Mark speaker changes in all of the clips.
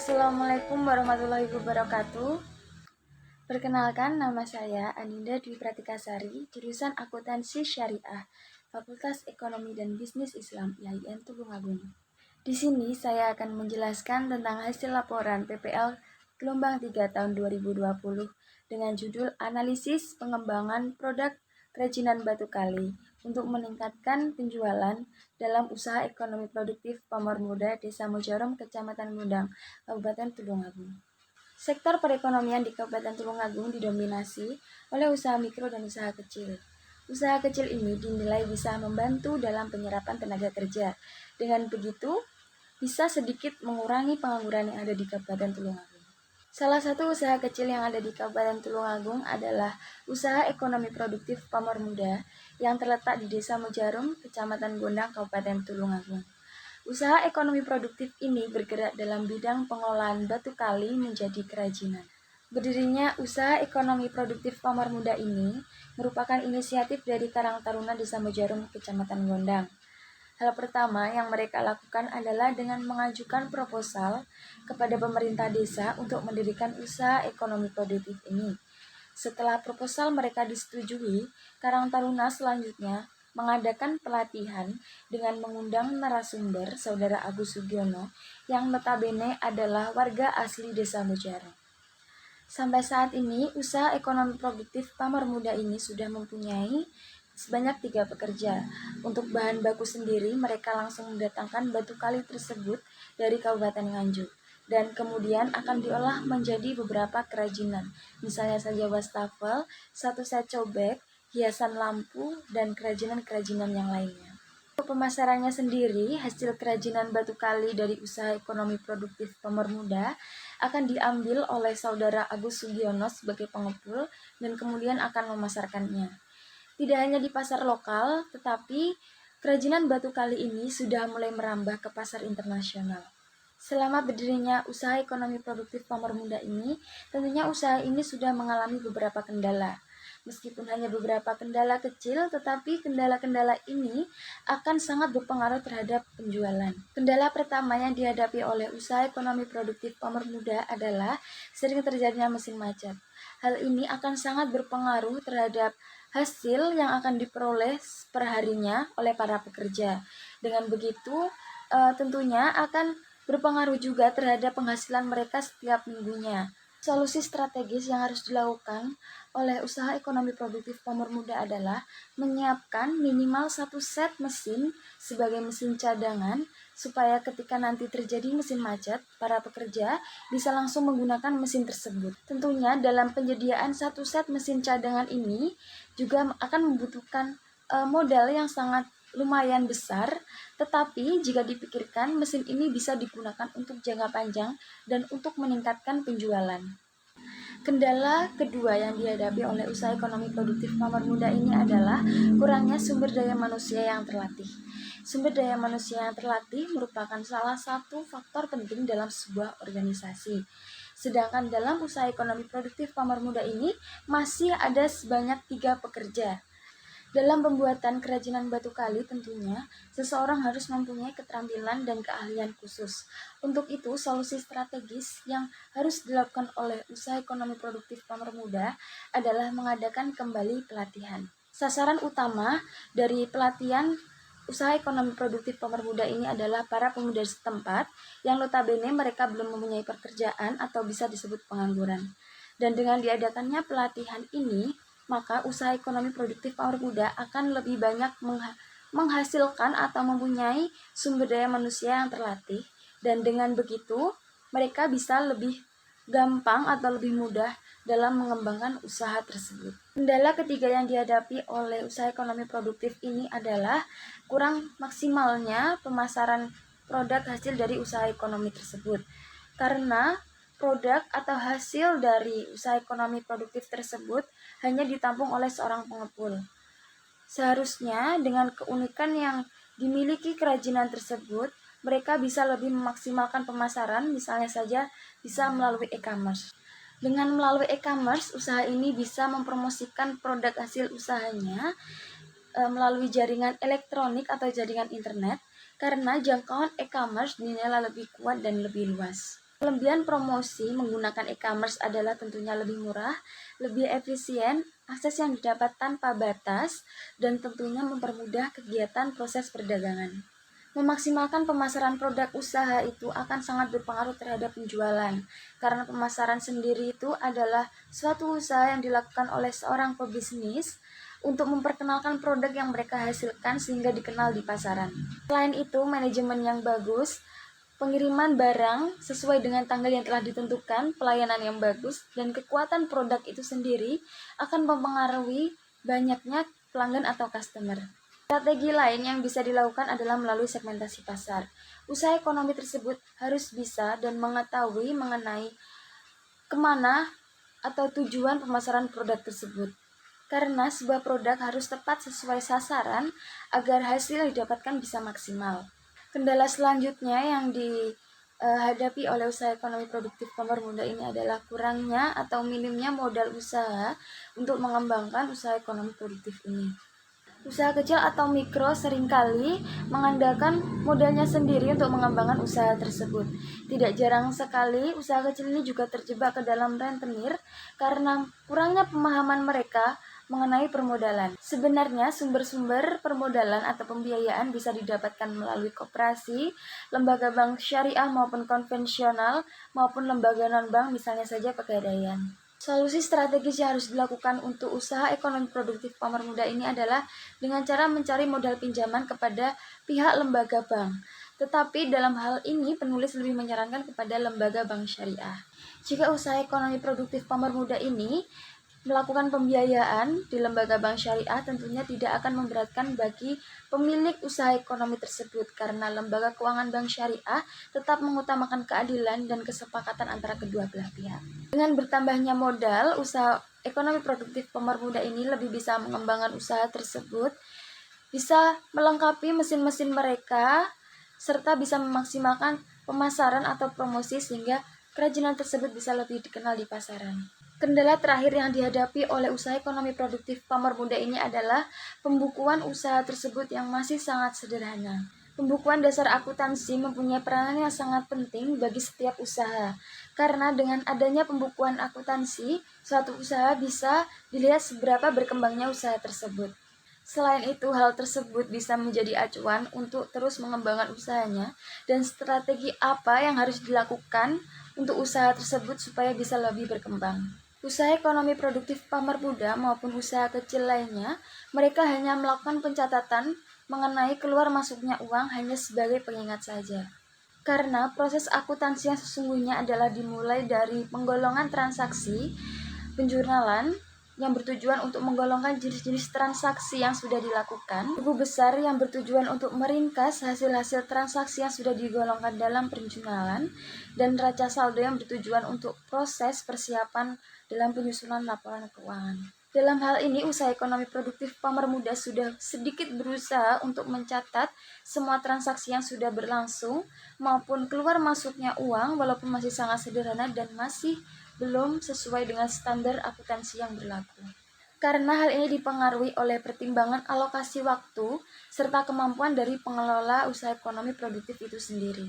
Speaker 1: Assalamualaikum warahmatullahi wabarakatuh. Perkenalkan, nama saya Aninda Dwi Pratikasari, jurusan Akuntansi Syariah, Fakultas Ekonomi dan Bisnis Islam, IAIN Tulungagung. Di sini saya akan menjelaskan tentang hasil laporan PPL gelombang 3 tahun 2020 dengan judul Analisis Pengembangan Produk Kerajinan Batu Kali untuk meningkatkan penjualan dalam usaha ekonomi produktif Pamor Muda Desa Mojarom, Kecamatan Ngundang, Kabupaten Tulungagung. Sektor perekonomian di Kabupaten Tulungagung didominasi oleh usaha mikro dan usaha kecil. Usaha kecil ini dinilai bisa membantu dalam penyerapan tenaga kerja. Dengan begitu, bisa sedikit mengurangi pengangguran yang ada di Kabupaten Tulungagung. Salah satu usaha kecil yang ada di Kabupaten Tulungagung adalah usaha ekonomi produktif Pamor Muda yang terletak di Desa Mojarom, Kecamatan Gondang, Kabupaten Tulungagung. Usaha ekonomi produktif ini bergerak dalam bidang pengolahan batu kali menjadi kerajinan. Berdirinya usaha ekonomi produktif Pamor Muda ini merupakan inisiatif dari Karang Taruna Desa Mojarom, Kecamatan Gondang. Hal pertama yang mereka lakukan adalah dengan mengajukan proposal kepada pemerintah desa untuk mendirikan usaha ekonomi produktif ini. Setelah proposal mereka disetujui, Karang Taruna selanjutnya mengadakan pelatihan dengan mengundang narasumber Saudara Agus Sugiono yang notabene adalah warga asli Desa Mojarom. Sampai saat ini, usaha ekonomi produktif Pamor Muda ini sudah mempunyai sebanyak 3 pekerja. Untuk bahan baku sendiri, mereka langsung mendatangkan batu kali tersebut dari Kabupaten Nganjuk dan kemudian akan diolah menjadi beberapa kerajinan, misalnya saja wastafel, satu set cobek, hiasan lampu, dan kerajinan-kerajinan yang lainnya. Untuk pemasarannya sendiri, hasil kerajinan batu kali dari usaha ekonomi produktif Pamor Muda akan diambil oleh Saudara Agus Sugiono sebagai pengepul dan kemudian akan memasarkannya. Tidak hanya di pasar lokal, tetapi kerajinan batu kali ini sudah mulai merambah ke pasar internasional. Selama berdirinya usaha ekonomi produktif Pamor Muda ini, tentunya usaha ini sudah mengalami beberapa kendala. Meskipun hanya beberapa kendala kecil, tetapi kendala-kendala ini akan sangat berpengaruh terhadap penjualan. Kendala pertama yang dihadapi oleh usaha ekonomi produktif Pamor Muda adalah sering terjadinya mesin macet. Hal ini akan sangat berpengaruh terhadap hasil yang akan diperoleh perharinya oleh para pekerja. Dengan begitu, tentunya akan berpengaruh juga terhadap penghasilan mereka setiap minggunya. Solusi strategis yang harus dilakukan oleh usaha ekonomi produktif Pamor Muda adalah menyiapkan minimal 1 set mesin sebagai mesin cadangan supaya ketika nanti terjadi mesin macet, para pekerja bisa langsung menggunakan mesin tersebut. Tentunya dalam penyediaan 1 set mesin cadangan ini juga akan membutuhkan modal yang sangat lumayan besar, tetapi jika dipikirkan mesin ini bisa digunakan untuk jangka panjang dan untuk meningkatkan penjualan. Kendala kedua yang dihadapi oleh usaha ekonomi produktif Pamor Muda ini adalah kurangnya sumber daya manusia yang terlatih. Sumber daya manusia yang terlatih merupakan salah satu faktor penting dalam sebuah organisasi. Sedangkan dalam usaha ekonomi produktif Pamor Muda ini masih ada sebanyak 3 pekerja. Dalam pembuatan kerajinan batu kali tentunya, seseorang harus mempunyai keterampilan dan keahlian khusus. Untuk itu, solusi strategis yang harus dilakukan oleh usaha ekonomi produktif Pamor Muda adalah mengadakan kembali pelatihan. Sasaran utama dari pelatihan usaha ekonomi produktif Pamor Muda ini adalah para pemuda setempat yang notabene mereka belum mempunyai pekerjaan atau bisa disebut pengangguran. Dan dengan diadakannya pelatihan ini, maka usaha ekonomi produktif Pamor Muda akan lebih banyak menghasilkan atau mempunyai sumber daya manusia yang terlatih, dan dengan begitu mereka bisa lebih gampang atau lebih mudah dalam mengembangkan usaha tersebut. Kendala ketiga yang dihadapi oleh usaha ekonomi produktif ini adalah kurang maksimalnya pemasaran produk hasil dari usaha ekonomi tersebut. Karena produk atau hasil dari usaha ekonomi produktif tersebut hanya ditampung oleh seorang pengepul. Seharusnya dengan keunikan yang dimiliki kerajinan tersebut, mereka bisa lebih memaksimalkan pemasaran, misalnya saja bisa melalui e-commerce. Dengan melalui e-commerce, usaha ini bisa mempromosikan produk hasil usahanya melalui jaringan elektronik atau jaringan internet, karena jangkauan e-commerce dinilai lebih kuat dan lebih luas. Kelebihan promosi menggunakan e-commerce adalah tentunya lebih murah, lebih efisien, akses yang didapat tanpa batas, dan tentunya mempermudah kegiatan proses perdagangan. Memaksimalkan pemasaran produk usaha itu akan sangat berpengaruh terhadap penjualan, karena pemasaran sendiri itu adalah suatu usaha yang dilakukan oleh seorang pebisnis untuk memperkenalkan produk yang mereka hasilkan sehingga dikenal di pasaran. Selain itu, manajemen yang bagus, pengiriman barang sesuai dengan tanggal yang telah ditentukan, pelayanan yang bagus, dan kekuatan produk itu sendiri akan mempengaruhi banyaknya pelanggan atau customer. Strategi lain yang bisa dilakukan adalah melalui segmentasi pasar. Usaha ekonomi tersebut harus bisa dan mengetahui mengenai kemana atau tujuan pemasaran produk tersebut. Karena sebuah produk harus tepat sesuai sasaran agar hasil yang didapatkan bisa maksimal. Kendala selanjutnya yang dihadapi oleh usaha ekonomi produktif pemermuda ini adalah kurangnya atau minimnya modal usaha untuk mengembangkan usaha ekonomi produktif ini. Usaha kecil atau mikro seringkali mengandalkan modalnya sendiri untuk mengembangkan usaha tersebut. Tidak jarang sekali usaha kecil ini juga terjebak ke dalam rentenir karena kurangnya pemahaman mereka mengenai permodalan. Sebenarnya sumber-sumber permodalan atau pembiayaan bisa didapatkan melalui koperasi, lembaga bank syariah maupun konvensional, maupun lembaga non-bank misalnya saja Pegadaian. Solusi strategis yang harus dilakukan untuk usaha ekonomi produktif pemermuda ini adalah dengan cara mencari modal pinjaman kepada pihak lembaga bank. Tetapi dalam hal ini penulis lebih menyarankan kepada lembaga bank syariah. Jika usaha ekonomi produktif pemermuda ini melakukan pembiayaan di lembaga bank syariah tentunya tidak akan memberatkan bagi pemilik usaha ekonomi tersebut karena lembaga keuangan bank syariah tetap mengutamakan keadilan dan kesepakatan antara kedua belah pihak. Dengan bertambahnya modal, usaha ekonomi produktif pemermuda ini lebih bisa mengembangkan usaha tersebut, bisa melengkapi mesin-mesin mereka, serta bisa memaksimalkan pemasaran atau promosi sehingga kerajinan tersebut bisa lebih dikenal di pasaran. Kendala terakhir yang dihadapi oleh usaha ekonomi produktif pemermuda ini adalah pembukuan usaha tersebut yang masih sangat sederhana. Pembukuan dasar akuntansi mempunyai peranan yang sangat penting bagi setiap usaha, karena dengan adanya pembukuan akuntansi, suatu usaha bisa dilihat seberapa berkembangnya usaha tersebut. Selain itu, hal tersebut bisa menjadi acuan untuk terus mengembangkan usahanya dan strategi apa yang harus dilakukan untuk usaha tersebut supaya bisa lebih berkembang. Usaha ekonomi produktif pemermuda maupun usaha kecil lainnya, mereka hanya melakukan pencatatan mengenai keluar masuknya uang hanya sebagai pengingat saja. Karena proses akuntansi yang sesungguhnya adalah dimulai dari penggolongan transaksi, penjurnalan, yang bertujuan untuk menggolongkan jenis-jenis transaksi yang sudah dilakukan, buku besar yang bertujuan untuk meringkas hasil-hasil transaksi yang sudah digolongkan dalam penjurnalan, dan neraca saldo yang bertujuan untuk proses persiapan dalam penyusunan laporan keuangan. Dalam hal ini, usaha ekonomi produktif pemermuda sudah sedikit berusaha untuk mencatat semua transaksi yang sudah berlangsung maupun keluar masuknya uang walaupun masih sangat sederhana dan masih belum sesuai dengan standar akuntansi yang berlaku. Karena hal ini dipengaruhi oleh pertimbangan alokasi waktu serta kemampuan dari pengelola usaha ekonomi produktif itu sendiri.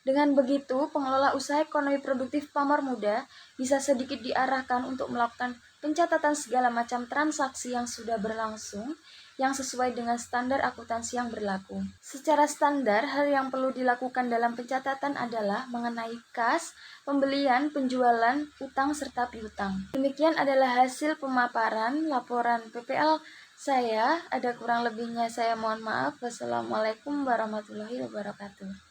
Speaker 1: Dengan begitu, pengelola usaha ekonomi produktif pemermuda bisa sedikit diarahkan untuk melakukan pencatatan segala macam transaksi yang sudah berlangsung yang sesuai dengan standar akuntansi yang berlaku. Secara standar, hal yang perlu dilakukan dalam pencatatan adalah mengenai kas, pembelian, penjualan, utang, serta piutang. Demikian adalah hasil pemaparan laporan PPL saya. Ada kurang lebihnya saya mohon maaf. Wassalamualaikum warahmatullahi wabarakatuh.